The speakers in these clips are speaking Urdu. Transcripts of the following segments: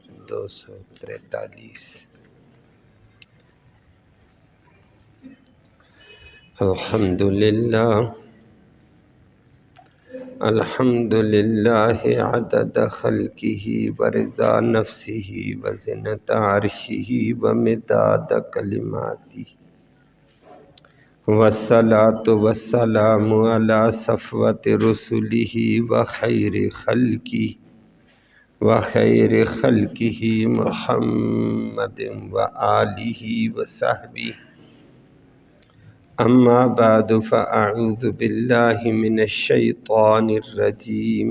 243۔ الحمدللہ عدد خلقہ ورضا نفسہ وزنۃ عرشہ ومداد کلماتہ، والصلاة والسلام علی صفوۃ رسلہ وخیر خلقہ محمد وآلہ وصحبہ۔ اما بعد فاعوذ باللہ من الشیطان الرجیم،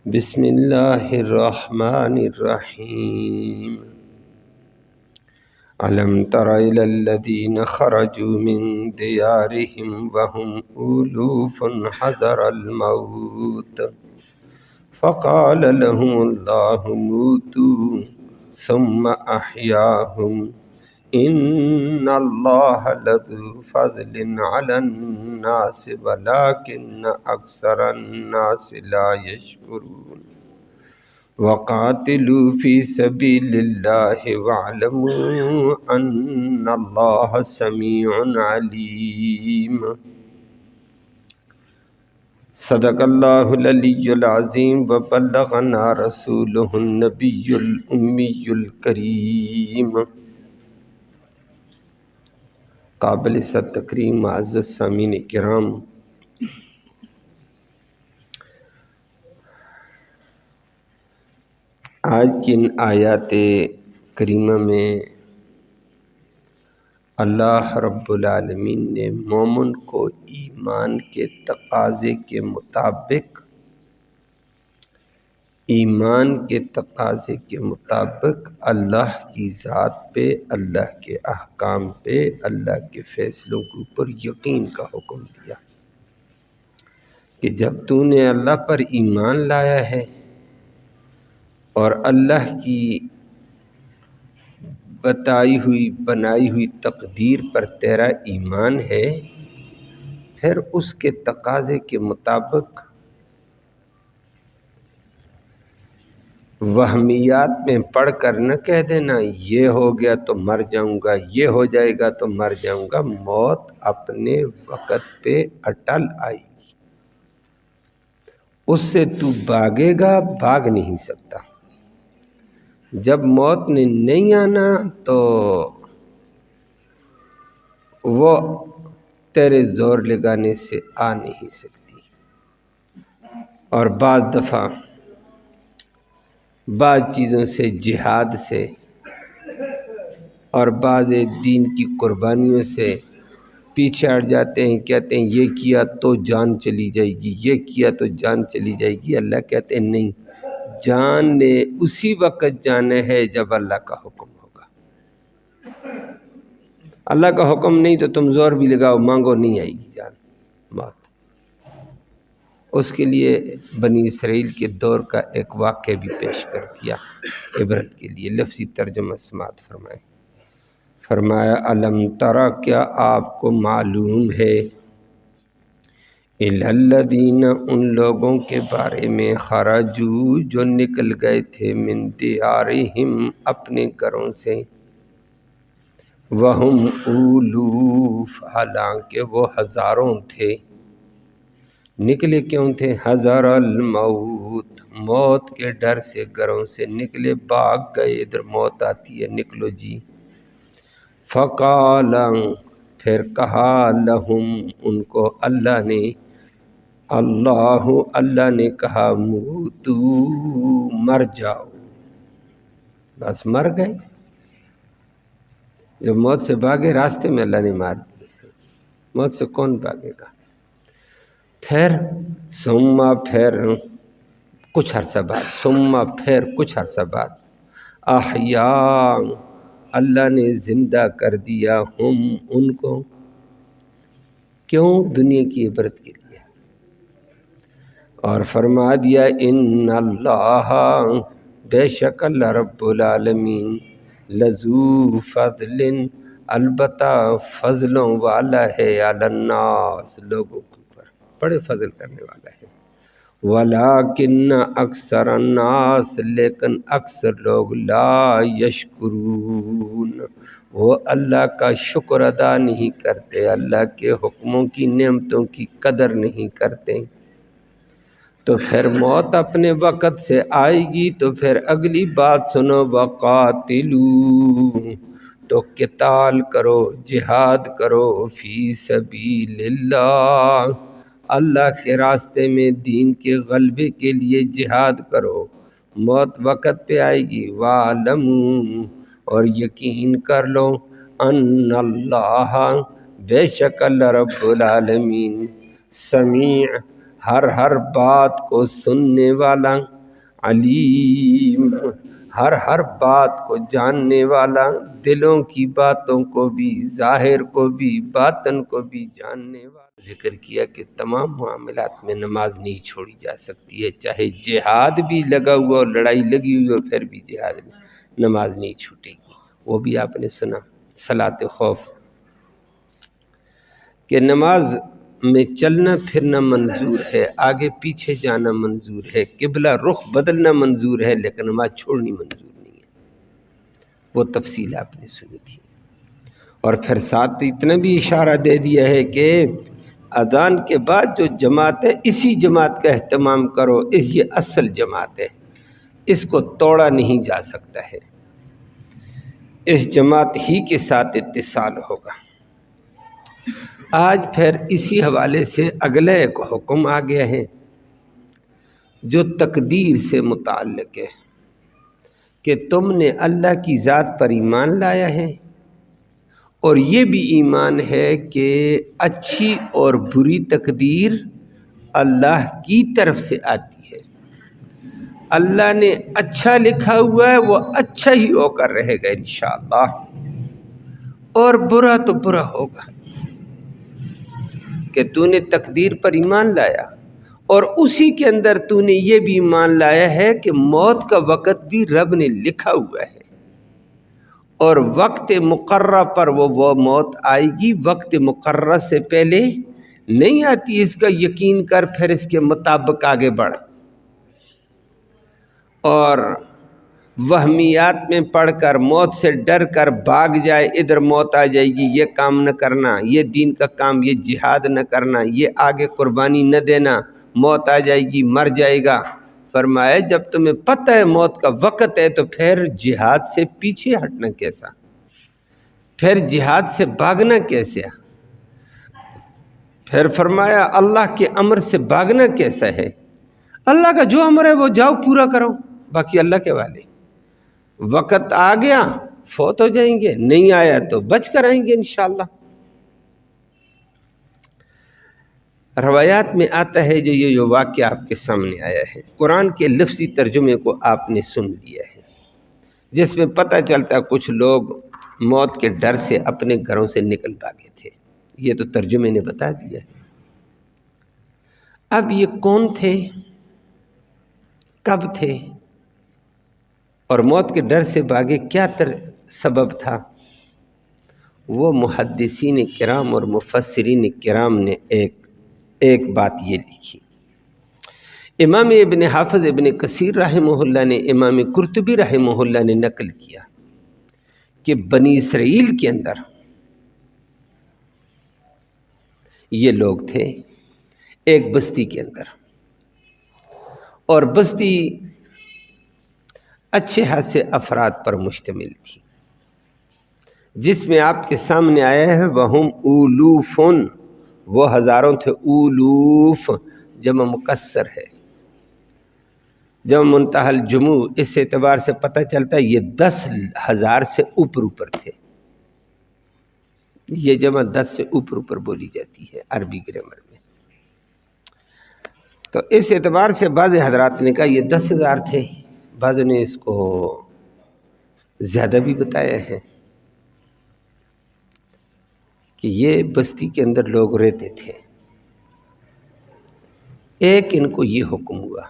بسم اللہ الرحمن الرحیم۔ الم تر الی الذین خرجوا من دیارہم وهم ألوف حذر الموت فقال لهم اللہ موتوا ثم احیاهم ان اللہ لذو فضل علی الناس ولکن اکثر الناس لا یشکرون۔ وقاتلوا فی سبیل اللہ واعلموا ان اللہ سمیع علیم۔ صدق اللہ العلی العظیم وبلغنا رسولہ النبی الامی الکریم۔ قابل صد تکریم معزز سامعین کرام، آج کی ان آیات کریمہ میں اللہ رب العالمین نے مومن کو ایمان کے تقاضے کے مطابق اللہ کی ذات پہ، اللہ کے احکام پہ، اللہ کے فیصلوں کے اوپر یقین کا حکم دیا کہ جب تو نے اللہ پر ایمان لایا ہے اور اللہ کی بنائی ہوئی تقدیر پر تیرا ایمان ہے، پھر اس کے تقاضے کے مطابق وہمیات میں پڑھ کر نہ کہہ دینا یہ ہو گیا تو مر جاؤں گا، یہ ہو جائے گا تو مر جاؤں گا۔ موت اپنے وقت پہ اٹل آئے گی، اس سے تو بھاگے گا، بھاگ نہیں سکتا۔ جب موت نے نہیں آنا تو وہ تیرے زور لگانے سے آ نہیں سکتی۔ اور بعض دفعہ بعض چیزوں سے، جہاد سے اور بعض دین کی قربانیوں سے پیچھے ہٹ جاتے ہیں، کہتے ہیں یہ کیا تو جان چلی جائے گی، یہ کیا تو جان چلی جائے گی۔ اللہ کہتے ہیں نہیں، جان نے اسی وقت جانا ہے جب اللہ کا حکم ہوگا۔ اللہ کا حکم نہیں تو تم زور بھی لگاؤ، مانگو، نہیں آئے گی جان موت۔ اس کے لیے بنی اسرائیل کے دور کا ایک واقعہ بھی پیش کر دیا عبرت کے لیے۔ لفظی ترجمہ سماعت فرمائیں۔ فرمایا الم ترى، کیا آپ کو معلوم ہے، الی الذین، ان لوگوں کے بارے میں، خرجوا، جو نکل گئے تھے، من دیارہم، اپنے گھروں سے، وہم ألوف، حالانکہ وہ ہزاروں تھے۔ نکلے کیوں تھے؟ حذر الموت، موت کے ڈر سے گھروں سے نکلے، بھاگ گئے، ادھر موت آتی ہے نکلو جی۔ فقال، پھر کہا، لہم، ان کو اللہ نے کہا، موتو، مر جاؤ۔ بس مر گئے۔ جب موت سے بھاگے، راستے میں اللہ نے مار دی۔ موت سے کون بھاگے گا؟ پھر کچھ عرصہ بعد احیاء، اللہ نے زندہ کر دیا، ہم، ان کو، کیوں؟ دنیا کی عبرت کے لیے۔ اور فرما دیا ان اللہ، بے شک اللہ رب العالمین، لذو فضل، البتہ فضلوں والا ہے، علی الناس، لوگوں کے اوپر بڑے فضل کرنے والا ہے۔ ولیکن اکثر الناس، لیکن اکثر لوگ لا یشکرون، وہ اللہ کا شکر ادا نہیں کرتے، اللہ کے حکموں کی نعمتوں کی قدر نہیں کرتے۔ تو پھر موت اپنے وقت سے آئے گی تو پھر اگلی بات سنو، وقاتلو، تو قتال کرو، جہاد کرو، فی سبیل اللہ، اللہ کے راستے میں دین کے غلبے کے لیے جہاد کرو۔ موت وقت پہ آئے گی، وَاعْلَمُوا، اور یقین کر لو، ان اللہ، بے شک اللہ رب العالمین، سمیع، ہر بات کو سننے والا، علیم، ہر بات کو جاننے والا، دلوں کی باتوں کو بھی، ظاہر کو بھی، باطن کو بھی جاننے والا۔ ذکر کیا کہ تمام معاملات میں نماز نہیں چھوڑی جا سکتی ہے، چاہے جہاد بھی لگا ہوا اور لڑائی لگی ہوئی ہو، پھر بھی جہاد نماز نہیں چھوٹے گی۔ وہ بھی آپ نے سنا صلاۃ خوف، کہ نماز میں چلنا پھرنا منظور ہے، آگے پیچھے جانا منظور ہے، قبلہ رخ بدلنا منظور ہے، لیکن نماز چھوڑنی منظور نہیں ہے۔ وہ تفصیل آپ نے سنی تھی۔ اور پھر ساتھ اتنا بھی اشارہ دے دیا ہے کہ اذان کے بعد جو جماعت ہے، اسی جماعت کا اہتمام کرو، یہ اصل جماعت ہے، اس کو توڑا نہیں جا سکتا ہے، اس جماعت ہی کے ساتھ اتصال ہوگا۔ آج پھر اسی حوالے سے اگلا ایک حکم آ گیا ہے جو تقدیر سے متعلق ہے، کہ تم نے اللہ کی ذات پر ایمان لایا ہے، اور یہ بھی ایمان ہے کہ اچھی اور بری تقدیر اللہ کی طرف سے آتی ہے۔ اللہ نے اچھا لکھا ہوا ہے، وہ اچھا ہی ہو کر رہے گا انشاءاللہ، اور برا تو برا ہوگا۔ کہ تو نے تقدیر پر ایمان لایا، اور اسی کے اندر تو نے یہ بھی ایمان لایا ہے کہ موت کا وقت بھی رب نے لکھا ہوا ہے، اور وقت مقررہ پر وہ موت آئے گی، وقت مقررہ سے پہلے نہیں آتی۔ اس کا یقین کر، پھر اس کے مطابق آگے بڑھ، اور وہمیات میں پڑھ کر، موت سے ڈر کر بھاگ جائے، ادھر موت آ جائے گی، یہ کام نہ کرنا، یہ دین کا کام، یہ جہاد نہ کرنا، یہ آگے قربانی نہ دینا، موت آ جائے گی، مر جائے گا۔ فرمایا جب تمہیں پتہ ہے موت کا وقت ہے تو پھر جہاد سے پیچھے ہٹنا کیسا، پھر جہاد سے بھاگنا کیسا، پھر فرمایا اللہ کے امر سے بھاگنا کیسا ہے۔ اللہ کا جو امر ہے وہ جاؤ پورا کرو، باقی اللہ کے والے۔ وقت آ گیا فوت ہو جائیں گے، نہیں آیا تو بچ کر آئیں گے انشاءاللہ۔ روایات میں آتا ہے جو یہ واقعہ آپ کے سامنے آیا ہے، قرآن کے لفظی ترجمے کو آپ نے سن لیا ہے، جس میں پتہ چلتا کچھ لوگ موت کے ڈر سے اپنے گھروں سے نکل بھاگے تھے، یہ تو ترجمے نے بتا دیا ہے۔ اب یہ کون تھے، کب تھے، اور موت کے ڈر سے بھاگے، کیا سبب تھا، وہ محدثین کرام اور مفسرین کرام نے ایک بات یہ لکھی۔ امام ابن حافظ ابن کثیر رحمہ اللہ نے، امام قرطبی رحمہ اللہ نے نقل کیا کہ بنی اسرائیل کے اندر یہ لوگ تھے ایک بستی کے اندر، اور بستی اچھے خاصے افراد پر مشتمل تھی، جس میں آپ کے سامنے آیا ہے وَهُمْ أُولُوفٌ، وہ ہزاروں تھے، اولوف جمع مکسر ہے، جمع منتہی الجموع، اس اعتبار سے پتہ چلتا ہے یہ 10,000 سے اوپر تھے، یہ جمع 10 سے اوپر بولی جاتی ہے عربی گرامر میں۔ تو اس اعتبار سے بعض حضرات نے کہا یہ 10,000 تھے، بعض نے اس کو زیادہ بھی بتایا ہے، کہ یہ بستی کے اندر لوگ رہتے تھے۔ ایک ان کو یہ حکم ہوا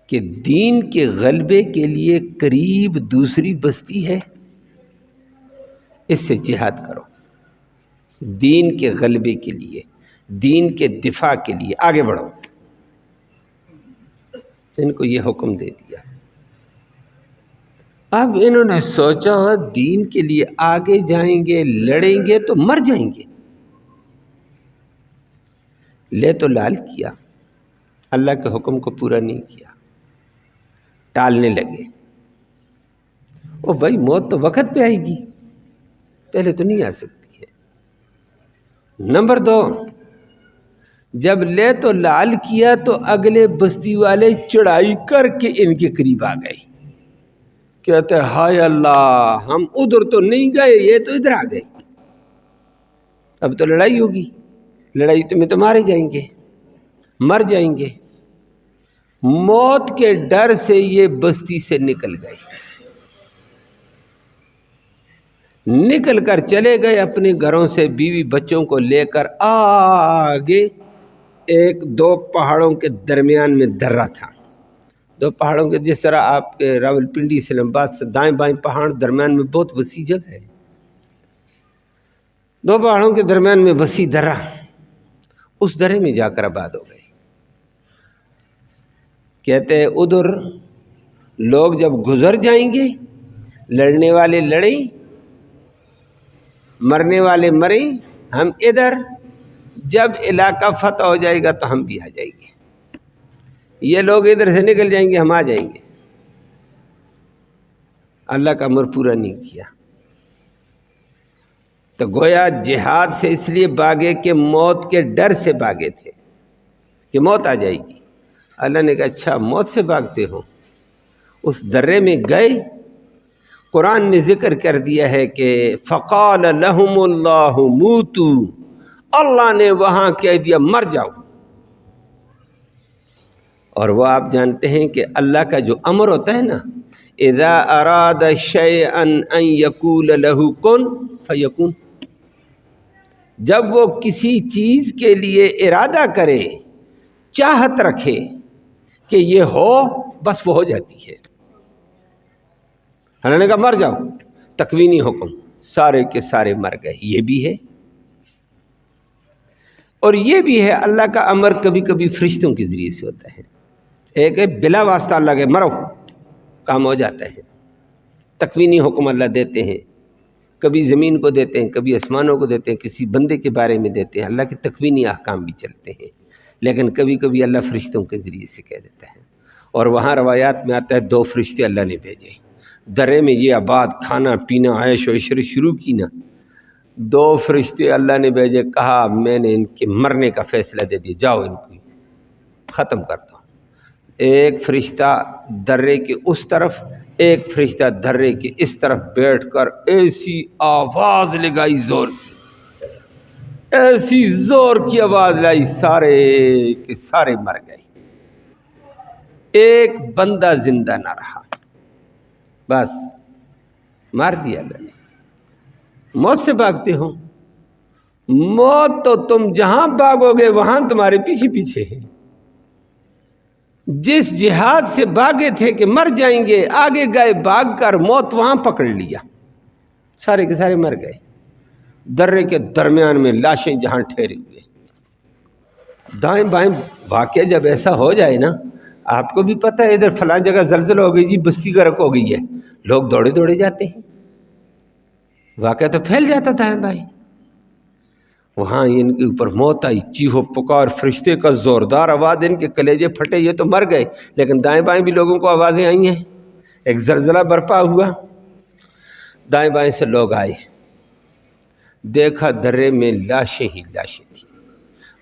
کہ دین کے غلبے کے لیے قریب دوسری بستی ہے، اس سے جہاد کرو، دین کے غلبے کے لیے دین کے دفاع کے لیے آگے بڑھو۔ ان کو یہ حکم دے دیا۔ اب انہوں نے سوچا دین کے لیے آگے جائیں گے، لڑیں گے تو مر جائیں گے، لے تو لال کیا، اللہ کے حکم کو پورا نہیں کیا، ٹالنے لگے۔ او بھائی موت تو وقت پہ آئے گی، پہلے تو نہیں آ سکتی ہے۔ نمبر 2، جب لے تو لال کیا تو اگلے بستی والے چڑھائی کر کے ان کے قریب آ گئے، کہتے ہیں ہائے اللہ، ہم ادھر تو نہیں گئے، یہ تو ادھر آ گئے، اب تو لڑائی ہوگی، لڑائی میں تو مارے جائیں گے، مر جائیں گے۔ موت کے ڈر سے یہ بستی سے نکل گئے، نکل کر چلے گئے اپنے گھروں سے بیوی بچوں کو لے کر آگے۔ ایک 2 پہاڑوں کے درمیان میں درہ تھا، 2 پہاڑوں کے، جس طرح آپ کے راولپنڈی اسلام آباد سے دائیں بائیں پہاڑ، درمیان میں بہت وسیع جگہ ہے، 2 پہاڑوں کے درمیان میں وسیع درہ، اس درے میں جا کر آباد ہو گئے۔ کہتے ہیں ادھر لوگ جب گزر جائیں گے، لڑنے والے لڑیں، مرنے والے مریں، ہم ادھر، جب علاقہ فتح ہو جائے گا تو ہم بھی آ جائیں گے، یہ لوگ ادھر سے نکل جائیں گے، ہم آ جائیں گے۔ اللہ کا امر پورا نہیں کیا، تو گویا جہاد سے اس لیے بھاگے کہ موت کے ڈر سے بھاگے تھے کہ موت آ جائے گی۔ اللہ نے کہا اچھا موت سے بھاگتے ہو، اس درے میں گئے۔ قرآن نے ذکر کر دیا ہے کہ فقال لهم اللہ موتوا، اللہ نے وہاں کہہ دیا مر جاؤ۔ اور وہ آپ جانتے ہیں کہ اللہ کا جو امر ہوتا ہے نا، اذا اراد شیئا ان یقول له کن فیکون، جب وہ کسی چیز کے لیے ارادہ کرے، چاہت رکھے کہ یہ ہو، بس وہ ہو جاتی ہے۔ اللہ نے کہا مر جاؤ، تکوینی حکم، سارے کے سارے مر گئے۔ یہ بھی ہے اور یہ بھی ہے، اللہ کا امر کبھی کبھی فرشتوں کے ذریعے سے ہوتا ہے، ایک ہے بلا واسطہ اللہ کے مرو، کام ہو جاتا ہے۔ تکوینی حکم اللہ دیتے ہیں، کبھی زمین کو دیتے ہیں، کبھی آسمانوں کو دیتے ہیں، کسی بندے کے بارے میں دیتے ہیں، اللہ کے تکوینی احکام بھی چلتے ہیں، لیکن کبھی کبھی اللہ فرشتوں کے ذریعے سے کہہ دیتا ہے۔ اور وہاں روایات میں آتا ہے 2 فرشتے اللہ نے بھیجے، درے میں یہ آباد کھانا پینا عیش و عشرت شروع کی نا، 2 فرشتے اللہ نے بھیجے، کہا میں نے ان کے مرنے کا فیصلہ دے دیا، جاؤ ان کو ختم کر دو۔ ایک فرشتہ درے کے اس طرف، ایک فرشتہ درے کے اس طرف بیٹھ کر ایسی آواز لگائی، زور کی، ایسی زور کی آواز لائی، سارے کے سارے مر گئے، ایک بندہ زندہ نہ رہا، بس مار دیا اللہ نے۔ موت سے بھاگتے ہو، موت تو تم جہاں بھاگو گے وہاں تمہارے پیچھے پیچھے ہے۔ جس جہاد سے بھاگے تھے کہ مر جائیں گے، آگے گئے بھاگ کر، موت وہاں پکڑ لیا، سارے کے سارے مر گئے۔ درے کے درمیان میں لاشیں جہاں ٹھہرے ہوئے، دائیں بائیں واقعہ جب ایسا ہو جائے نا، آپ کو بھی پتہ ہے ادھر فلاں جگہ زلزلہ ہو گئی جی، بستی غرق ہو گئی ہے، لوگ دوڑے دوڑے جاتے ہیں، واقعہ تو پھیل جاتا دائیں بائیں۔ وہاں ان کے اوپر موت آئی، چیخو پکار، فرشتے کا زوردار آواز، ان کے کلیجے پھٹے، یہ تو مر گئے، لیکن دائیں بائیں بھی لوگوں کو آوازیں آئی ہیں، ایک زلزلہ برپا ہوا، دائیں بائیں سے لوگ آئے، دیکھا درے میں لاشیں ہی لاشیں تھیں۔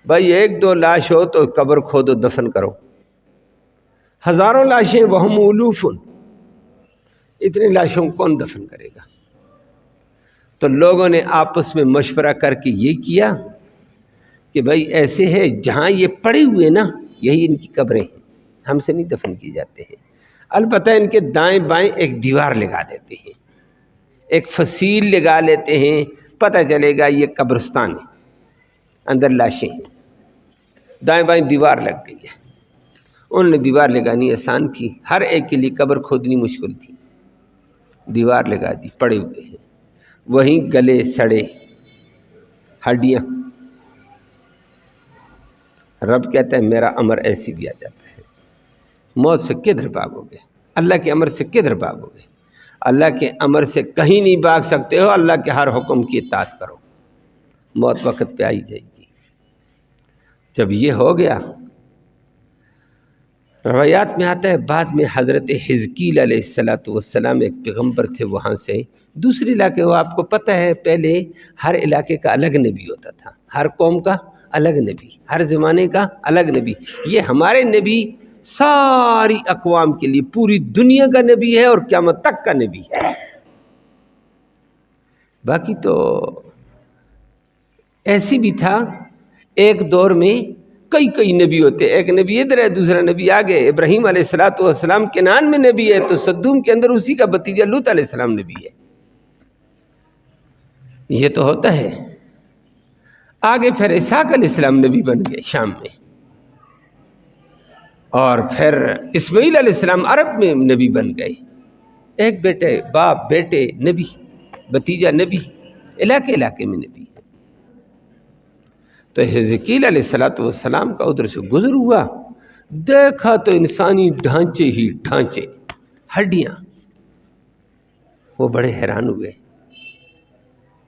بھائی 1-2 لاش ہو تو قبر کھودو، دفن کرو، ہزاروں لاشیں، وہم الوف، اتنی لاشوں کو کون دفن کرے گا؟ تو لوگوں نے آپس میں مشورہ کر کے یہ کیا کہ بھائی ایسے ہے، جہاں یہ پڑے ہوئے نا، یہی ان کی قبریں ہیں، ہم سے نہیں دفن کی جاتے ہیں، البتہ ان کے دائیں بائیں ایک دیوار لگا دیتے ہیں، ایک فصیل لگا لیتے ہیں، پتہ چلے گا یہ قبرستان ہے، اندر لاشیں ہیں، دائیں بائیں دیوار لگ گئی ہے۔ انہوں نے دیوار لگانی آسان تھی، ہر ایک کے لیے قبر کھودنی مشکل تھی، دیوار لگا دی، پڑے ہوئے ہیں، وہیں گلے سڑے ہڈیاں، رب کہتا ہے میرا امر ایسی دیا جاتا ہے، موت سے کدھر بھاگو گے؟ اللہ کے امر سے کدھر بھاگو گے؟ اللہ کے امر سے کہیں نہیں بھاگ سکتے ہو، اللہ کے ہر حکم کی اطاعت کرو، موت وقت پہ آئی جائے گی۔ جب یہ ہو گیا، روایات میں آتا ہے بعد میں حضرت حزقیل علیہ السلام ایک پیغمبر تھے، وہاں سے دوسرے علاقے، وہ آپ کو پتہ ہے پہلے ہر علاقے کا الگ نبی ہوتا تھا، ہر قوم کا الگ نبی، ہر زمانے کا الگ نبی۔ یہ ہمارے نبی ساری اقوام کے لیے پوری دنیا کا نبی ہے اور قیامت تک کا نبی ہے۔ باقی تو ایسی بھی تھا، ایک دور میں کئی نبی ہوتے، ایک نبی ادھر ہے دوسرا نبی آگے۔ ابراہیم علیہ السلام کنعان میں نبی ہے تو سدوم کے اندر اسی کا بھتیجا لوط علیہ السلام نبی ہے۔ یہ تو ہوتا ہے۔ آگے پھر اسحاق علیہ السلام نبی بن گئے شام میں، اور پھر اسماعیل علیہ السلام عرب میں نبی بن گئے۔ ایک بیٹے، باپ بیٹے نبی، بھتیجا نبی، علاقے علاقے میں نبی۔ تو حزقیل علیہ السلام کا ادھر سے گزر ہوا، دیکھا تو انسانی ڈھانچے ہی ڈھانچے، ہڈیاں۔ وہ بڑے حیران ہوئے،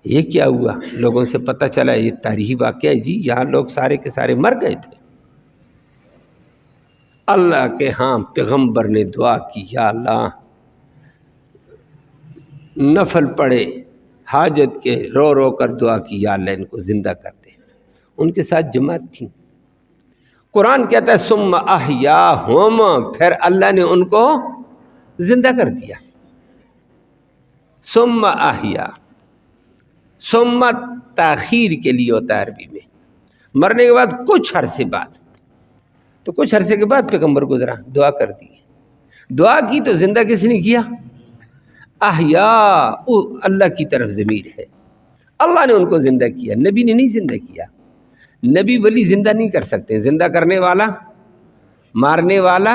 یہ کیا ہوا؟ لوگوں سے پتہ چلا یہ تاریخی واقعہ ہے جی، یہاں لوگ سارے کے سارے مر گئے تھے۔ اللہ کے ہاں پیغمبر نے دعا کی، یا اللہ نفل پڑھے حاجت کے، رو رو کر دعا کی، یا اللہ ان کو زندہ کر دے۔ ان کے ساتھ جماعت تھی۔ قرآن کہتا ہے ثم احیاہم، پھر اللہ نے ان کو زندہ کر دیا۔ ثم احیا، ثم تاخیر کے لیے ہوتا ہے عربی میں، مرنے کے بعد کچھ عرصے بعد، تو کچھ عرصے کے بعد پیغمبر گزرا، دعا کر دی، دعا کی تو زندہ کس نے کیا؟ احیا، اللہ کی طرف ضمیر ہے، اللہ نے ان کو زندہ کیا، نبی نے نہیں زندہ کیا۔ نبی ولی زندہ نہیں کر سکتے، زندہ کرنے والا، مارنے والا،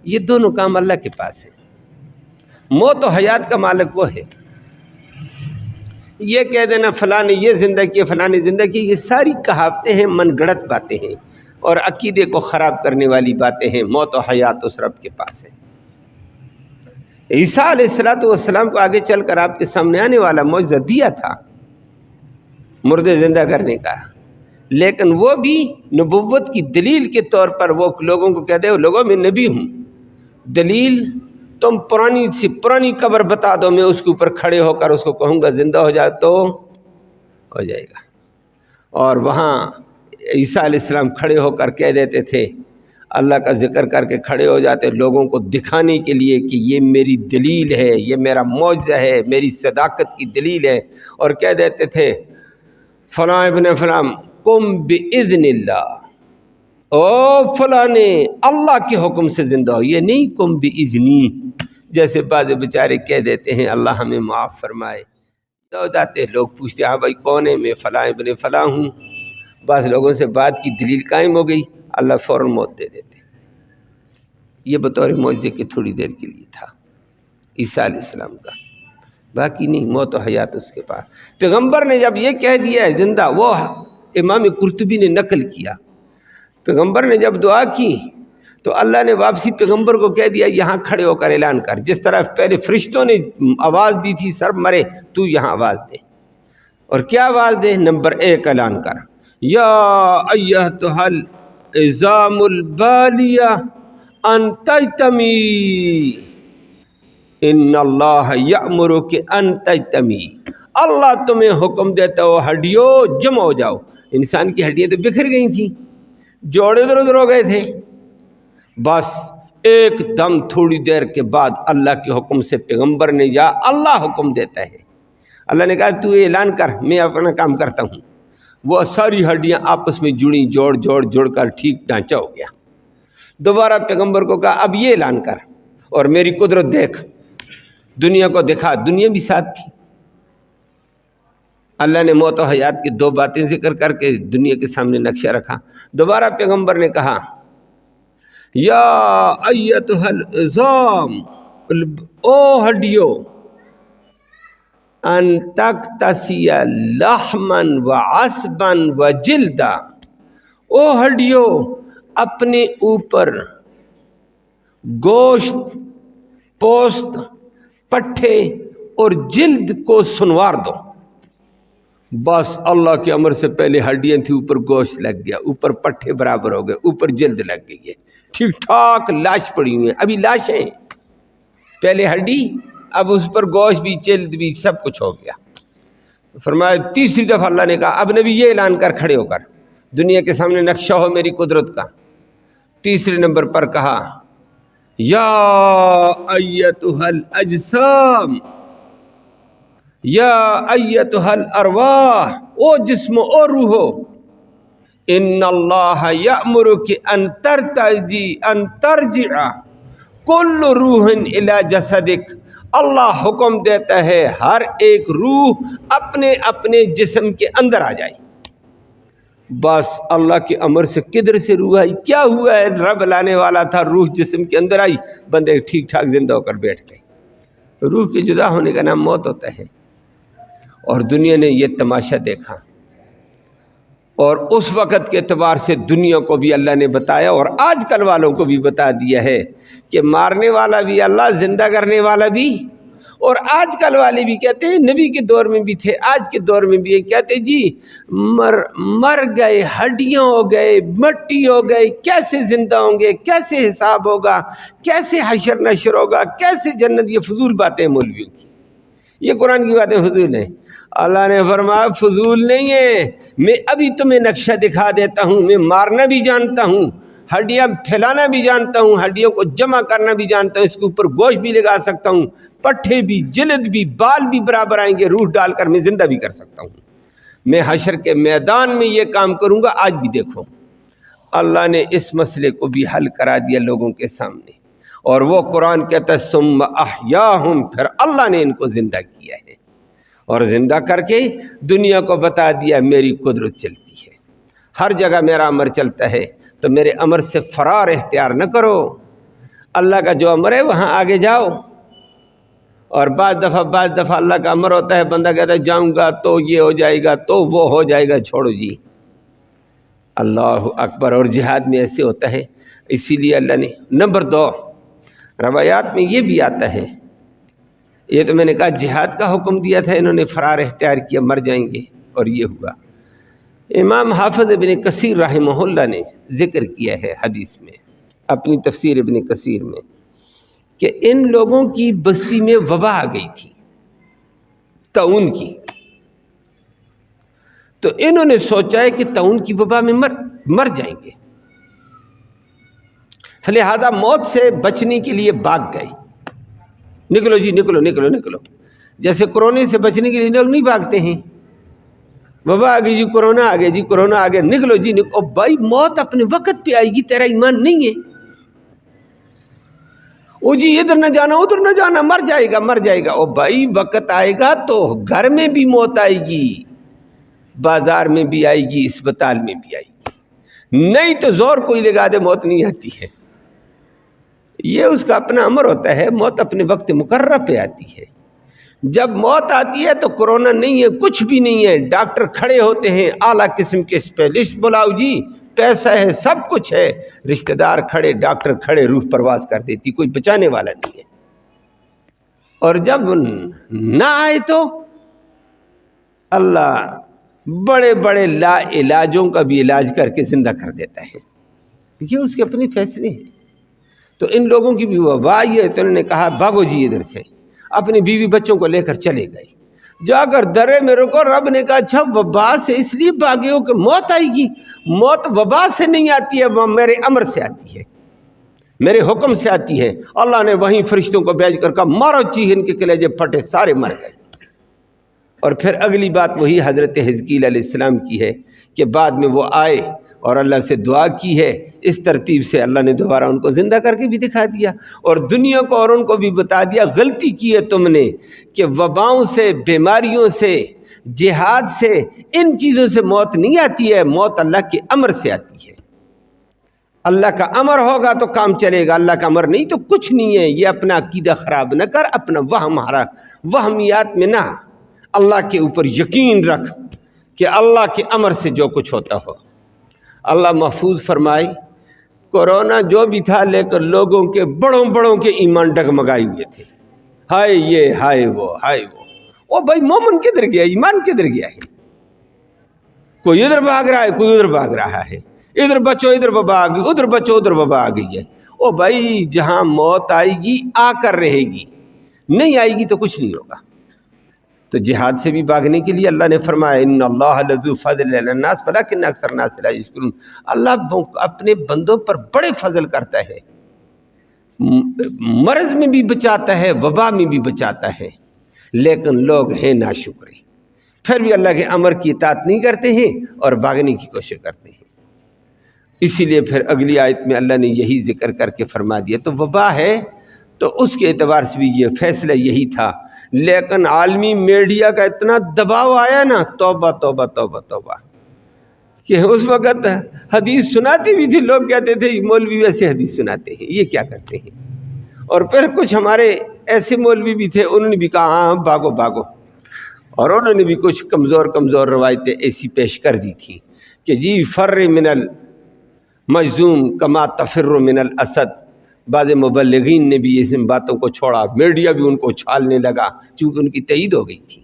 یہ دونوں کام اللہ کے پاس ہے۔ موت و حیات کا مالک وہ ہے۔ یہ کہہ دینا فلاں نے یہ زندہ کیا فلاں نے زندہ کیا، یہ ساری کہاوتیں ہیں، من گڑت باتیں ہیں اور عقیدے کو خراب کرنے والی باتیں ہیں۔ موت و حیات اس رب کے پاس ہے۔ عیسیٰ علیہ السلام کو آگے چل کر آپ کے سامنے آنے والا معجزہ دیا تھا مردے زندہ کرنے کا، لیکن وہ بھی نبوت کی دلیل کے طور پر وہ لوگوں کو کہتے ہیں لوگوں میں نبی ہوں، دلیل تم پرانی سی پرانی قبر بتا دو، میں اس کے اوپر کھڑے ہو کر اس کو کہوں گا زندہ ہو جائے تو ہو جائے گا۔ اور وہاں عیسیٰ علیہ السلام کھڑے ہو کر کہہ دیتے تھے، اللہ کا ذکر کر کے کھڑے ہو جاتے لوگوں کو دکھانے کے لیے کہ یہ میری دلیل ہے، یہ میرا معجزہ ہے، میری صداقت کی دلیل ہے، اور کہہ دیتے تھے فلاں ابن فلاں قم باذن اللہ، او فلاں نے اللہ کے حکم سے زندہ ہو، یہ نہیں قم باذنی جیسے بعض بیچارے کہہ دیتے ہیں اللہ ہمیں معاف فرمائے۔ ہو جاتے لوگ پوچھتے ہاں بھائی کون ہے؟ میں فلاں ابن فلاں ہوں۔ بعض لوگوں سے بات کی دلیل قائم ہو گئی، اللہ فوراً موت دے دیتے۔ یہ بطور معجزے کے تھوڑی دیر کے لیے تھا عیسیٰ علیہ السلام کا، باقی نہیں، موت و حیات اس کے پاس۔ پیغمبر نے جب یہ کہہ دیا ہے زندہ، وہ امام قرطبی نے نقل کیا، پیغمبر نے جب دعا کی تو اللہ نے واپسی پیغمبر کو کہہ دیا یہاں کھڑے ہو کر اعلان کر، جس طرح پہلے فرشتوں نے آواز دی تھی سر مرے، تو یہاں آواز دے۔ اور کیا آواز دے؟ نمبر 1 اعلان کر، یا ایھا العظام البالیہ ان تجتمی ان اللہ یأمرک ان تجتمی، اللہ تمہیں حکم دیتا ہو ہڈیوں جمع ہو جاؤ۔ انسان کی ہڈیاں تو بکھر گئی تھیں، جوڑے ادھر ادھر ہو گئے تھے، بس ایک دم تھوڑی دیر کے بعد اللہ کے حکم سے پیغمبر نے، یا اللہ حکم دیتا ہے، اللہ نے کہا تو اعلان کر میں اپنا کام کرتا ہوں، وہ ساری ہڈیاں آپس میں جڑیں، جوڑ کر ٹھیک ڈھانچہ ہو گیا۔ دوبارہ پیغمبر کو کہا اب یہ اعلان کر اور میری قدرت دیکھ، دنیا کو دکھا، دنیا بھی ساتھ تھی۔ اللہ نے موت و حیات کی 2 باتیں ذکر کر کے دنیا کے سامنے نقشہ رکھا۔ دوبارہ پیغمبر نے کہا یا ایھا العظام، او ہڈیو، ان تکتسی لحما و عصبا و جلدا، او ہڈیوں اپنے اوپر گوشت، پوست، پٹھے اور جلد کو سنوار دو۔ بس اللہ کے امر سے پہلے ہڈیاں تھیں، اوپر گوشت لگ گیا، اوپر پٹھے برابر ہو گئے، اوپر جلد لگ گئی ہے، ٹھیک ٹھاک لاش پڑی ہوئی ہیں، ابھی لاشیں، پہلے ہڈی، اب اس پر گوشت بھی جلد بھی سب کچھ ہو گیا۔ فرمایا تیسری دفعہ اللہ نے کہا اب نبی یہ اعلان کر کھڑے ہو کر، دنیا کے سامنے نقشہ ہو میری قدرت کا۔ تیسرے نمبر پر کہا یا ایتھا الاجسام، یا ایتھا الارواح، او جسم او روحو، ان اللہ یأمرک ان ترجع کل روح الی جسدک، اللہ حکم دیتا ہے ہر ایک روح اپنے اپنے جسم کے اندر آ جائے۔ بس اللہ کے امر سے کدھر سے روح آئی؟ کیا ہوا ہے؟ رب لانے والا تھا، روح جسم کے اندر آئی، بندے ٹھیک ٹھاک زندہ ہو کر بیٹھ گئے۔ روح کے جدا ہونے کا نام موت ہوتا ہے، اور دنیا نے یہ تماشا دیکھا، اور اس وقت کے اعتبار سے دنیا کو بھی اللہ نے بتایا اور آج کل والوں کو بھی بتا دیا ہے کہ مارنے والا بھی اللہ، زندہ کرنے والا بھی۔ اور آج کل والے بھی کہتے ہیں، نبی کے دور میں بھی تھے، آج کے دور میں بھی یہ کہتے جی مر گئے، ہڈیاں ہو گئے، مٹی ہو گئے، کیسے زندہ ہوں گے، کیسے حساب ہوگا، کیسے حشر نشر ہوگا، کیسے جنت؟ یہ فضول باتیں مولویوں کی، یہ قرآن کی باتیں فضول ہیں۔ اللہ نے فرمایا فضول نہیں ہے، میں ابھی تمہیں نقشہ دکھا دیتا ہوں، میں مارنا بھی جانتا ہوں، ہڈیاں پھیلانا بھی جانتا ہوں، ہڈیوں کو جمع کرنا بھی جانتا ہوں، اس کے اوپر گوشت بھی لگا سکتا ہوں، پٹھے بھی، جلد بھی، بال بھی برابر آئیں گے، روح ڈال کر میں زندہ بھی کر سکتا ہوں۔ میں حشر کے میدان میں یہ کام کروں گا، آج بھی دیکھو۔ اللہ نے اس مسئلے کو بھی حل کرا دیا لوگوں کے سامنے، اور وہ قرآن کہتا ہے ثم احیاہم، پھر اللہ نے ان کو زندہ کیا ہے، اور زندہ کر کے دنیا کو بتا دیا میری قدرت چلتی ہے، ہر جگہ میرا امر چلتا ہے، تو میرے امر سے فرار اختیار نہ کرو، اللہ کا جو امر ہے وہاں آگے جاؤ۔ اور بعض دفعہ اللہ کا امر ہوتا ہے، بندہ کہتا ہے جاؤں گا تو یہ ہو جائے گا، تو وہ ہو جائے گا، چھوڑو جی، اللہ اکبر۔ اور جہاد میں ایسے ہوتا ہے، اسی لیے اللہ نے نمبر 2 روایات میں یہ بھی آتا ہے، یہ تو میں نے کہا جہاد کا حکم دیا تھا، انہوں نے فرار اختیار کیا، مر جائیں گے، اور یہ ہوا۔ امام حافظ ابن کثیر رحمہ اللہ نے ذکر کیا ہے حدیث میں، اپنی تفسیر ابن کثیر میں، کہ ان لوگوں کی بستی میں وبا آ گئی تھی، طاعون کی، تو انہوں نے سوچا ہے کہ طاعون کی وبا میں مر جائیں گے، لہذا موت سے بچنے کے لیے بھاگ گئے، نکلو جی نکلو نکلو نکلو، جیسے کرونے سے بچنے کے لیے لوگ نہیں بھاگتے ہیں، وبا آ گئی جی، کرونا آ گیا جی، کرونا آ گیا، نکلو جی نکلو۔ او بھائی موت اپنے وقت پہ آئے گی، تیرا ایمان نہیں ہے، او جی ادھر نہ جانا ادھر نہ جانا، مر جائے گا مر جائے گا۔ او بھائی وقت آئے گا تو گھر میں بھی موت آئے گی، بازار میں بھی آئے گی، اسپتال میں بھی آئے گی، نہیں تو زور کوئی لگا دے موت نہیں آتی ہے، یہ اس کا اپنا امر ہوتا ہے، موت اپنے وقت مقررہ پہ آتی ہے۔ جب موت آتی ہے تو کرونا نہیں ہے، کچھ بھی نہیں ہے، ڈاکٹر کھڑے ہوتے ہیں، اعلیٰ قسم کے اسپیشلسٹ بلاؤ جی، پیسہ ہے، سب کچھ ہے، رشتہ دار کھڑے، ڈاکٹر کھڑے، روح پرواز کر دیتی، کوئی بچانے والا نہیں ہے۔ اور جب نہ آئے تو اللہ بڑے بڑے لا علاجوں کا بھی علاج کر کے زندہ کر دیتا ہے، یہ اس کے اپنے فیصلے ہیں۔ تو ان لوگوں کی بھی وبا آئی ہے، تو انہوں نے کہا بھاگو جی ادھر سے، اپنی بیوی بچوں کو لے کر چلے گئے، جا کر درے میں رکو، رب نے کہا اچھا وبا سے اس لیے بھاگے ہو کہ موت آئے گی؟ موت وبا سے نہیں آتی ہے، وہ میرے امر سے آتی ہے، میرے حکم سے آتی ہے۔ اللہ نے وہیں فرشتوں کو بھیج کر کہا مارو چیخ، ان کے کلیجے پھٹے، سارے مر گئے۔ اور پھر اگلی بات وہی حضرت حزقیل علیہ السلام کی ہے کہ بعد میں وہ آئے اور اللہ سے دعا کی ہے، اس ترتیب سے اللہ نے دوبارہ ان کو زندہ کر کے بھی دکھا دیا، اور دنیا کو اور ان کو بھی بتا دیا غلطی کی ہے تم نے کہ وباؤں سے، بیماریوں سے، جہاد سے، ان چیزوں سے موت نہیں آتی ہے، موت اللہ کے امر سے آتی ہے۔ اللہ کا امر ہوگا تو کام چلے گا، اللہ کا امر نہیں تو کچھ نہیں ہے۔ یہ اپنا عقیدہ خراب نہ کر، اپنا وہمیات میں نہ، اللہ کے اوپر یقین رکھ کہ اللہ کے امر سے جو کچھ ہوتا ہو۔ اللہ محفوظ فرمائے۔ کورونا جو بھی تھا لیکن لوگوں کے بڑوں بڑوں کے ایمان ڈگمگائے ہوئے تھے، ہائے یہ ہائے وہ ہائے وہ بھائی مومن کدھر گیا، ایمان کدھر گیا ہے؟ کوئی ادھر بھاگ رہا ہے، کوئی ادھر بھاگ رہا ہے، ادھر بچو ادھر وبا آ گئی، ادھر بچو ادھر وبا آ گئی ہے۔ او بھائی جہاں موت آئے گی آ کر رہے گی، نہیں آئے گی تو کچھ نہیں ہوگا۔ تو جہاد سے بھی بھاگنے کے لیے اللہ نے فرمایا ان اللہ لذو فضل علی الناس ولکن اکثر الناس لا یشکرون۔ اللہ اپنے بندوں پر بڑے فضل کرتا ہے، مرض میں بھی بچاتا ہے، وبا میں بھی بچاتا ہے، لیکن لوگ ہیں ناشکرے، پھر بھی اللہ کے امر کی اطاعت نہیں کرتے ہیں اور بھاگنے کی کوشش کرتے ہیں۔ اسی لیے پھر اگلی آیت میں اللہ نے یہی ذکر کر کے فرما دیا۔ تو وبا ہے تو اس کے اعتبار سے بھی یہ فیصلہ یہی تھا، لیکن عالمی میڈیا کا اتنا دباؤ آیا نا، توبہ توبہ توبہ توبہ، کہ اس وقت حدیث سناتے بھی تھے، لوگ کہتے تھے مولوی ویسے حدیث سناتے ہیں، یہ کیا کرتے ہیں؟ اور پھر کچھ ہمارے ایسے مولوی بھی تھے، انہوں نے بھی کہا ہاں بھاگو بھاگو، اور انہوں نے بھی کچھ کمزور روایتیں ایسی پیش کر دی تھیں کہ جی فر من المجذوم کما تفر من الاسد۔ بعض مبلغین نے بھی اس باتوں کو چھوڑا، میڈیا بھی ان کو اچھالنے لگا چونکہ ان کی تائید ہو گئی تھی۔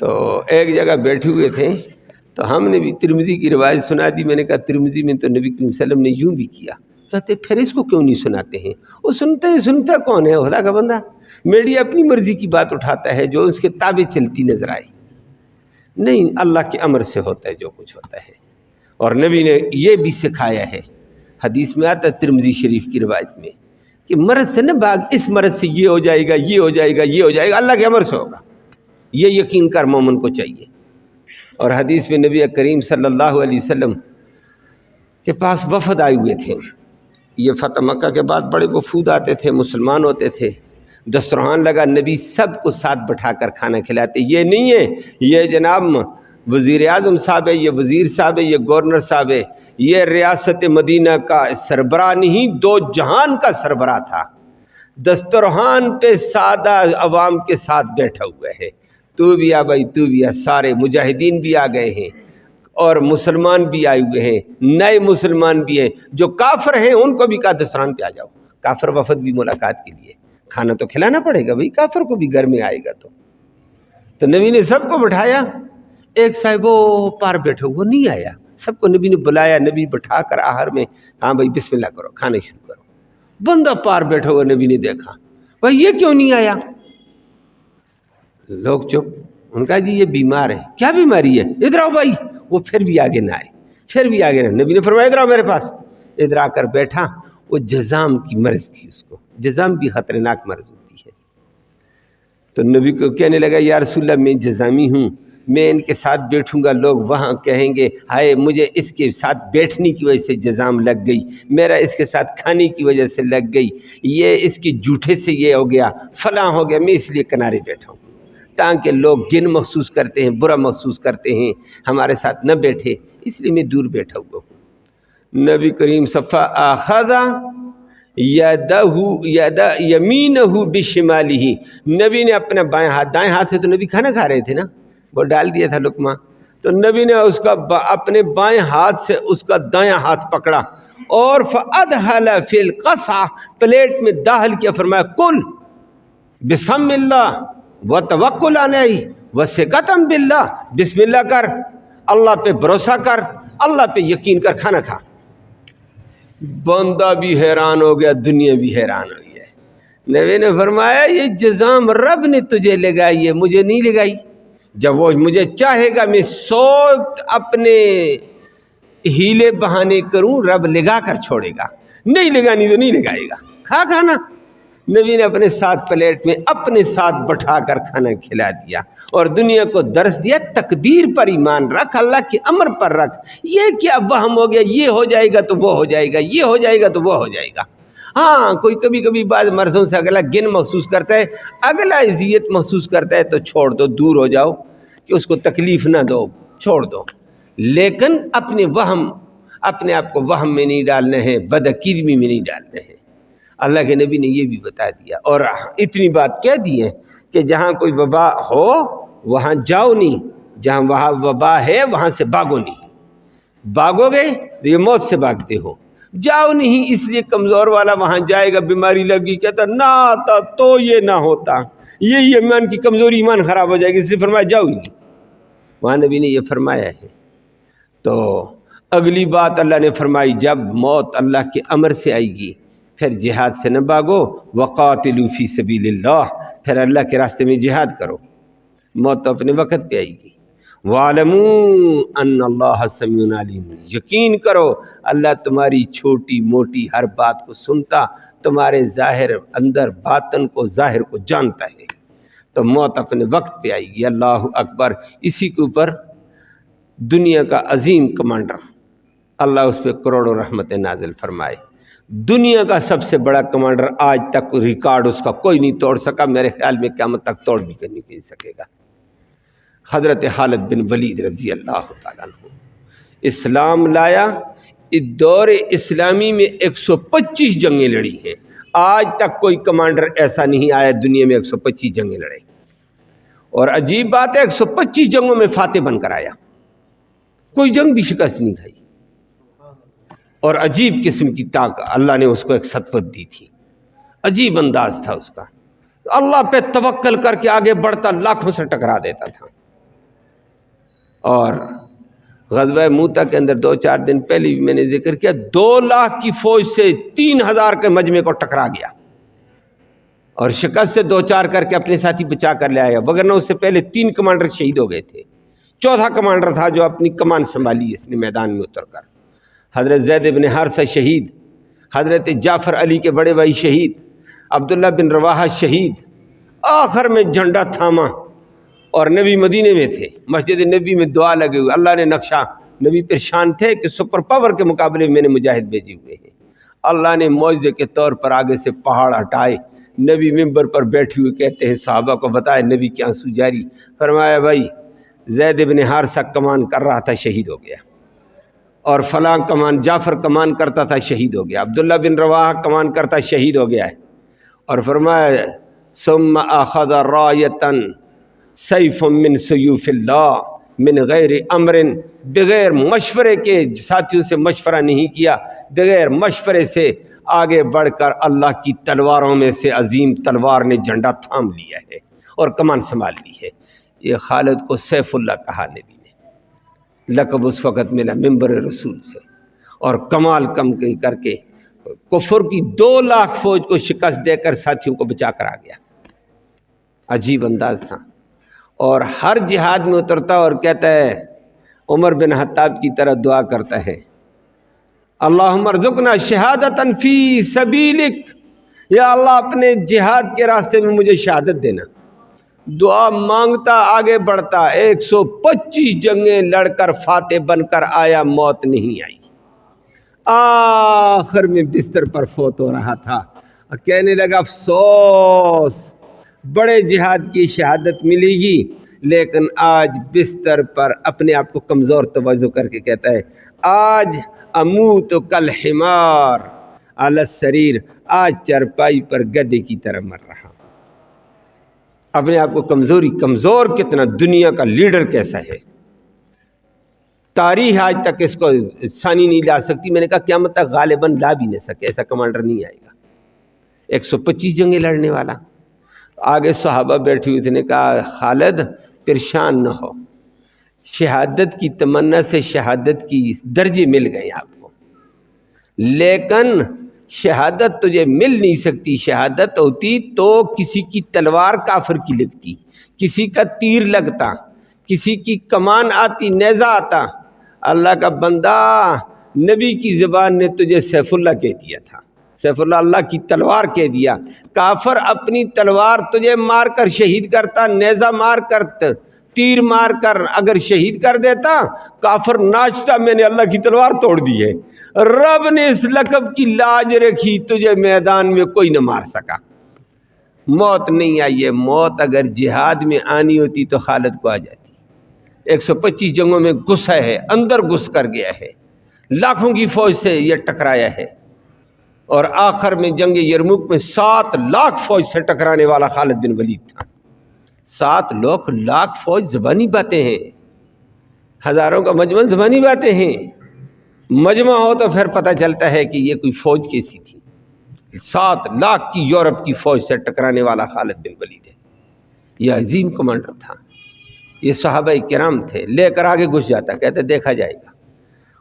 تو ایک جگہ بیٹھے ہوئے تھے تو ہم نے بھی ترمذی کی روایت سنا دی۔ میں نے کہا ترمذی میں تو نبی کریم صلی اللہ علیہ وسلم نے یوں بھی کیا۔ کہتے پھر اس کو کیوں نہیں سناتے ہیں؟ وہ سنتا کون ہے؟ خدا کا بندہ۔ میڈیا اپنی مرضی کی بات اٹھاتا ہے جو اس کے تابع چلتی نظر آئے، نہیں اللہ کے امر سے ہوتا ہے جو کچھ ہوتا ہے۔ اور نبی نے یہ بھی سکھایا ہے، حدیث میں آتا ہے ترمذی شریف کی روایت میں کہ مرض سے نہ بھاگ، اس مرض سے یہ ہو جائے گا، یہ ہو جائے گا، یہ ہو جائے گا، اللہ کے امر سے ہوگا، یہ یقین کر مومن کو چاہیے۔ اور حدیث میں نبی کریم صلی اللہ علیہ وسلم کے پاس وفد آئے ہوئے تھے۔ یہ فتح مکہ کے بعد بڑے وفود آتے تھے، مسلمان ہوتے تھے، دسترخوان لگا، نبی سب کو ساتھ بٹھا کر کھانا کھلاتے۔ یہ نہیں ہے یہ جناب وزیر اعظم صاحب ہے، یہ وزیر صاحب ہے، یہ گورنر صاحب ہے، یہ ریاست مدینہ کا سربراہ نہیں، دو جہان کا سربراہ تھا، دسترخوان پہ سادہ عوام کے ساتھ بیٹھا ہوا ہے۔ تو بھی آ بھائی، تو بھی آ، سارے مجاہدین بھی آ گئے ہیں اور مسلمان بھی آئے ہوئے ہیں، نئے مسلمان بھی ہیں، جو کافر ہیں ان کو بھی کہا دسترخوان پہ آ جاؤ۔ کافر وفد بھی ملاقات کے لیے، کھانا تو کھلانا پڑے گا بھائی، کافر کو بھی گھر میں آئے گا تو نبی نے سب کو بٹھایا۔ ایک صاحب وہ پار بیٹھا وہ نہیں آیا، سب کو نبی نے بلایا، نبی بٹھا کر آخر میں ہاں بھائی بسم اللہ کرو، کھانا شروع کرو۔ بندہ پار بیٹھا ہوا نبی نے دیکھا، بھائی یہ کیوں نہیں آیا؟ لوگ چپ، ان کا جی یہ بیمار ہے۔ کیا بیماری ہے؟ ادھر آؤ بھائی۔ وہ پھر بھی آگے نہ آئے، پھر بھی آگے نہ، نبی نے فرمایا ادھر آؤ میرے پاس۔ ادھر آ کر بیٹھا، وہ جزام کی مرض تھی، اس کو جزام بھی خطرناک مرض ہوتی ہے۔ تو نبی کو کہنے لگا یا رسول اللہ میں جزامی ہوں، میں ان کے ساتھ بیٹھوں گا، لوگ وہاں کہیں گے ہائے مجھے اس کے ساتھ بیٹھنے کی وجہ سے جزام لگ گئی، میرا اس کے ساتھ کھانے کی وجہ سے لگ گئی، یہ اس کی جھوٹے سے یہ ہو گیا، فلاں ہو گیا، میں اس لیے کنارے بیٹھا ہوں تاکہ لوگ گن محسوس کرتے ہیں، برا محسوس کرتے ہیں، ہمارے ساتھ نہ بیٹھے، اس لیے میں دور بیٹھا ہوا ہوں۔ نبی کریم صفا آخذ یمینہ بشمالہ، نبی نے اپنا بائیں ہاتھ، دائیں ہاتھ سے تو نبی کھانا کھا رہے تھے نا، وہ ڈال دیا تھا لقمہ، تو نبی نے اس کا اپنے بائیں ہاتھ سے اس کا دایاں ہاتھ پکڑا اور فَأَدْخَلَ فِي الْقَصْعَةِ، پلیٹ میں داخل کیا، فرمایا کل بسم اللہ وتوکل علیہ وثقۃ باللہ، بسم اللہ کر، اللہ پہ بھروسہ کر، اللہ پہ یقین کر، کھانا کھا۔ بندہ بھی حیران ہو گیا، دنیا بھی حیران ہوئی ہے۔ نبی نے فرمایا یہ جزام رب نے تجھے لگائی ہے، مجھے نہیں لگائی، جب وہ مجھے چاہے گا میں 100 اپنے ہیلے بہانے کروں، رب لگا کر چھوڑے گا، نہیں لگانی تو نہیں لگائے گا، کھا کھانا۔ نبی نے اپنے ساتھ پلیٹ میں اپنے ساتھ بٹھا کر کھانا کھلا دیا اور دنیا کو درس دیا تقدیر پر ایمان رکھ، اللہ کے امر پر رکھ، یہ کیا وہم ہو گیا، یہ ہو جائے گا تو وہ ہو جائے گا، یہ ہو جائے گا تو وہ ہو جائے گا۔ ہاں کوئی کبھی کبھی بعض مرضوں سے اگلا گن محسوس کرتا ہے، اگلا اذیت محسوس کرتا ہے تو چھوڑ دو، دور ہو جاؤ، کہ اس کو تکلیف نہ دو، چھوڑ دو، لیکن اپنے وہم، اپنے آپ کو وہم میں نہیں ڈالنا ہے، بدعقیدگی میں نہیں ڈالنا ہے۔ اللہ کے نبی نے یہ بھی بتا دیا، اور اتنی بات کہہ دی ہے کہ جہاں کوئی وبا ہو وہاں جاؤ نہیں، جہاں وہاں وبا ہے وہاں سے بھاگو نہیں، بھاگو گے تو یہ موت سے بھاگتے ہو، جاؤ نہیں اس لیے کمزور والا وہاں جائے گا، بیماری لگی کہتا نہ آتا تو یہ نہ ہوتا، یہ ایمان کی کمزوری، ایمان خراب ہو جائے گی، اس لیے فرمایا جاؤ ہی نہیں، وہاں نبی نے یہ فرمایا ہے۔ تو اگلی بات اللہ نے فرمائی، جب موت اللہ کے امر سے آئے گی پھر جہاد سے نہ بھاگو، وقاتلوا فی سبیل اللہ، پھر اللہ کے راستے میں جہاد کرو، موت تو اپنے وقت پہ آئے گی۔ وَاعْلَمُوا أَنَّ اللَّهَ سَمِيعٌ عَلِيمٌ، یقین کرو اللہ تمہاری چھوٹی موٹی ہر بات کو سنتا، تمہارے ظاہر اندر باطن کو ظاہر کو جانتا ہے۔ تو موت اپنے وقت پہ آئے گی۔ اللہ اکبر۔ اسی کے اوپر دنیا کا عظیم کمانڈر، اللہ اس پہ کروڑوں رحمت نازل فرمائے، دنیا کا سب سے بڑا کمانڈر، آج تک ریکارڈ اس کا کوئی نہیں توڑ سکا، میرے خیال میں قیامت تک توڑ بھی نہیں سکے گا، حضرت خالد بن ولید رضی اللہ تعالیٰ عنہ اسلام لایا۔ اس دور اسلامی میں 125 جنگیں لڑی ہیں، آج تک کوئی کمانڈر ایسا نہیں آیا دنیا میں 125 جنگیں لڑے، اور عجیب بات ہے 125 جنگوں میں فاتح بن کر آیا، کوئی جنگ بھی شکست نہیں کھائی، اور عجیب قسم کی طاقت اللہ نے اس کو ایک سطوت دی تھی، عجیب انداز تھا اس کا، اللہ پہ توکل کر کے آگے بڑھتا، لاکھوں سے ٹکرا دیتا تھا۔ اور غزوہ موتا کے اندر 2-4 دن پہلے بھی میں نے ذکر کیا، 2 لاکھ کی فوج سے 3000 کے مجمع کو ٹکرا گیا، اور شکست سے 2-4 کر کے اپنے ساتھی بچا کر لے آیا، وگرنہ اس سے پہلے 3 کمانڈر شہید ہو گئے تھے، 4تھا کمانڈر تھا جو اپنی کمان سنبھالی اس نے میدان میں اتر کر، حضرت زید بن حارثہ شہید، حضرت جعفر علی کے بڑے بھائی شہید، عبداللہ بن رواحہ شہید، آخر میں جھنڈا تھاما، اور نبی مدینے میں تھے، مسجد نبی میں دعا لگے ہوئے، اللہ نے نقشہ، نبی پریشان تھے کہ سپر پاور کے مقابلے میں نے مجاہد بھیجے ہوئے ہیں، اللہ نے معجزے کے طور پر آگے سے پہاڑ ہٹائے، نبی ممبر پر بیٹھے ہوئے کہتے ہیں صحابہ کو بتائے، نبی کے آنسو جاری، فرمایا بھائی زید بن حارثہ کمان کر رہا تھا شہید ہو گیا، اور فلاں کمان جعفر کمان کرتا تھا شہید ہو گیا، عبداللہ بن رواحہ کمان کرتا شہید ہو گیا ہے، اور فرمایا ثم اخذ رایتا سیف من سیوف اللہ من غیر امر، بغیر مشورے کے، ساتھیوں سے مشورہ نہیں کیا، بغیر مشورے سے آگے بڑھ کر اللہ کی تلواروں میں سے عظیم تلوار نے جھنڈا تھام لیا ہے اور کمان سنبھال لی ہے۔ یہ خالد کو سیف اللہ کہا نبی نے، لقب اس وقت ملا منبر رسول سے، اور کمال کم کر کے کفر کی 2 لاکھ فوج کو شکست دے کر ساتھیوں کو بچا کر آ گیا، عجیب انداز تھا، اور ہر جہاد میں اترتا اور کہتا ہے، عمر بن خطاب کی طرح دعا کرتا ہے، اللہم ارزقنا شہادتا فی سبیلک، یا اللہ اپنے جہاد کے راستے میں مجھے شہادت دینا، دعا مانگتا آگے بڑھتا، 125 جنگیں لڑ کر فاتح بن کر آیا، موت نہیں آئی، آخر میں بستر پر فوت ہو رہا تھا، کہنے لگا افسوس، بڑے جہاد کی شہادت ملے گی، لیکن آج بستر پر اپنے آپ کو کمزور توازو کر کے کہتا ہے، آج اموت کالحمار علی السریر، آج چرپائی پر گدھے کی طرح مر رہا ہوں، اپنے آپ کو کمزور کتنا، دنیا کا لیڈر کیسا ہے، تاریخ آج تک اس کو ثانی نہیں لا سکتی، میں نے کہا قیامت تک غالباً لا بھی نہیں سکے، ایسا کمانڈر نہیں آئے گا، 125 جنگیں لڑنے والا۔ آگے صحابہ بیٹھی ہوئی تھے، نے کہا خالد پریشان نہ ہو، شہادت کی تمنا سے شہادت کی درجے مل گئے آپ کو، لیکن شہادت تجھے مل نہیں سکتی، شہادت ہوتی تو کسی کی تلوار کافر کی لگتی، کسی کا تیر لگتا، کسی کی کمان آتی، نیزہ آتا، اللہ کا بندہ نبی کی زبان نے تجھے سیف اللہ کہہ دیا تھا، سیف اللہ اللہ کی تلوار کہہ دیا، کافر اپنی تلوار تجھے مار کر شہید کرتا، نیزہ مار کر، تیر مار کر اگر شہید کر دیتا، کافر ناچتا میں نے اللہ کی تلوار توڑ دی ہے، رب نے اس لقب کی لاج رکھی، تجھے میدان میں کوئی نہ مار سکا، موت نہیں آئی ہے، موت اگر جہاد میں آنی ہوتی تو خالد کو آ جاتی، 125 جنگوں میں گھسا ہے، اندر گھس کر گیا ہے، لاکھوں کی فوج سے یہ ٹکرایا ہے، اور آخر میں جنگ یرموک میں 7 لاکھ فوج سے ٹکرانے والا خالد بن ولید تھا۔ 7 لاکھ فوج زبانی باتیں ہیں، ہزاروں کا مجمع زبانی باتیں ہیں، مجمع ہو تو پھر پتہ چلتا ہے کہ یہ کوئی فوج کیسی تھی۔ 7 لاکھ کی یورپ کی فوج سے ٹکرانے والا خالد بن ولید ہے، یہ عظیم کمانڈر تھا، یہ صحابہ کرام تھے۔ لے کر آگے گھس جاتا، کہتے دیکھا جائے گا،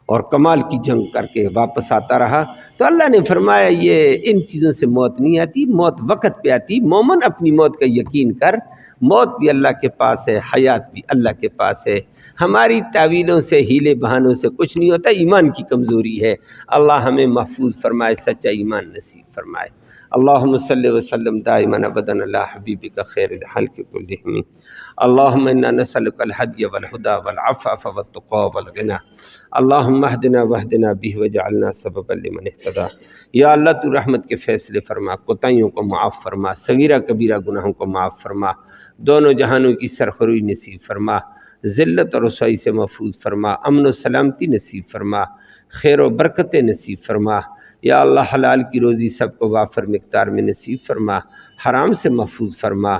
اور کمال کی جنگ کر کے واپس آتا رہا۔ تو اللہ نے فرمایا یہ ان چیزوں سے موت نہیں آتی، موت وقت پہ آتی۔ مومن اپنی موت کا یقین کر، موت بھی اللہ کے پاس ہے، حیات بھی اللہ کے پاس ہے۔ ہماری تعویلوں سے، ہیلے بہانوں سے کچھ نہیں ہوتا، ایمان کی کمزوری ہے۔ اللہ ہمیں محفوظ فرمائے، سچا ایمان نصیب فرمائے۔ اللہم صلی وسلم دائما ابدا علی حبیبک خیر الخلق کلہم۔ اللہم انا نسألک الہدی والہدی والعفاف والتقی والغنی۔ اللہم اہدنا واہدنا بہ وجعلنا سببا لمن اہتدی۔ یا اللہ تو رحمت کے فیصلے فرما، کوتاہیوں کو معاف فرما، صغیرہ کبیرہ گناہوں کو معاف فرما، دونوں جہانوں کی سرخروئی نصیب فرما، ذلت اور رسوائی سے محفوظ فرما، امن و سلامتی نصیب فرما، خیر و برکتیں نصیب فرما۔ یا اللہ حلال کی روزی سب کو وافر مقدار میں نصیب فرما، حرام سے محفوظ فرما۔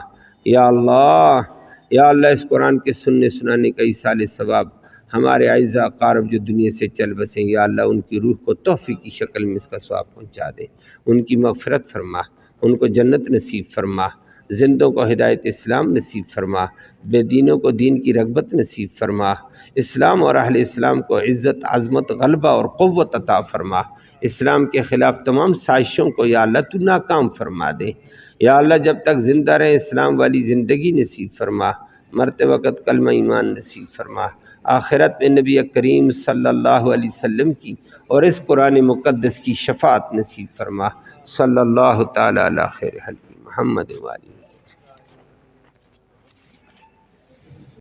یا اللہ اس قرآن کے سننے سنانے کا ایصال ثواب ہمارے اعزاء اقارب جو دنیا سے چل بسیں، یا اللہ ان کی روح کو تحفے کی شکل میں اس کا ثواب پہنچا دے، ان کی مغفرت فرما، ان کو جنت نصیب فرما، زندوں کو ہدایت اسلام نصیب فرما، بے دینوں کو دین کی رغبت نصیب فرما، اسلام اور اہل اسلام کو عزت، عظمت، غلبہ اور قوت عطا فرما۔ اسلام کے خلاف تمام سازشوں کو یا اللہ تو ناکام فرما دے۔ یا اللہ جب تک زندہ رہیں اسلام والی زندگی نصیب فرما، مرتے وقت کلمہ ایمان نصیب فرما، آخرت میں نبی کریم صلی اللہ علیہ وسلم کی اور اس قرآن مقدس کی شفاعت نصیب فرما۔ صلی اللہ تعالی علی خیر خلق محمد و آلہ وسلم۔